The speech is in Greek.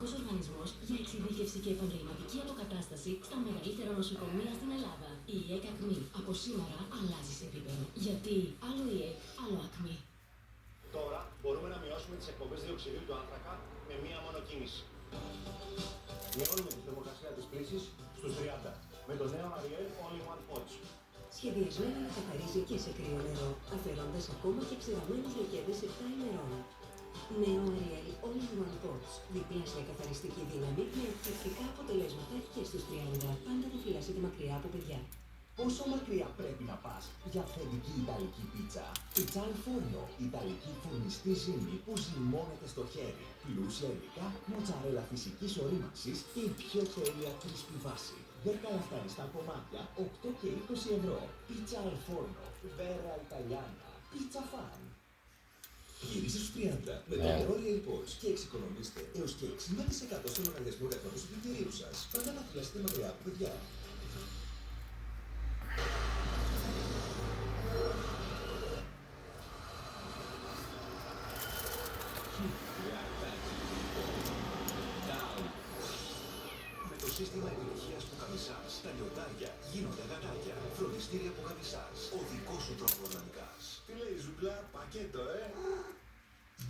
Ευρωπαϊκός Οργανισμός για Εξειδίκευση και Επαγγελματική Αποκατάσταση στα μεγαλύτερα νοσοκομεία στην Ελλάδα. Η ΙΕΚ ΑΚΜΗ από σήμερα αλλάζει σε επίπεδο. Γιατί άλλο ΙΕΚ, άλλο ΑΚΜΗ. Τώρα μπορούμε να μειώσουμε τις εκπομπές διοξειδίου του άνθρακα με μία μόνο κίνηση. Μειώνουμε τη θερμοκρασία της πλήσης στους 30 με το νέο Ariel Only One Pots. Σχεδιασμένο να καθαρίζει και σε κρύο νερό, αφαιρώντας ακόμα και ξηραμένους λεκέδες 7 ημερών. Νέο Ariel Only One Pots. Διπλάσια καθαριστική δύναμη με εκπληκτικά αποτελέσματα και στους 30. Πάντα το φυλάσσετε μακριά από παιδιά. Πόσο μακριά πρέπει να πας για αυθεντική Ιταλική πίτσα? Πίτσα Αλφόρνο, Ιταλική φουρνιστή ζύμη που ζυμώνεται στο χέρι. Πλούσια υλικά, μοτσαρέλα φυσικής ορίμανσης και η πιο τέλεια κρίσπη βάση. 10 λαφτάνει στα κομμάτια, 8 και 20 ευρώ. Πίτσα Αλφόρνο, Βέρα Ιταλιάνα, πίτσα φαν. Γυρίστε στους 30 με το νερό Ariel Pots και εξοικονομήστε έως και 60% στον λογαριασμό κατώτατου του πλυντηρίου σας. Πάντα να φυλάσσετε μακριά από παιδιά. Με το σύστημα επιτυχίας που καμισάς, τα λιοντάρια γίνονται γατάκια. Φροντιστήρια που καμισάς, ο δικός σου τρόπος να νικάς. Τι λέει ζουγκλά, πακέτο,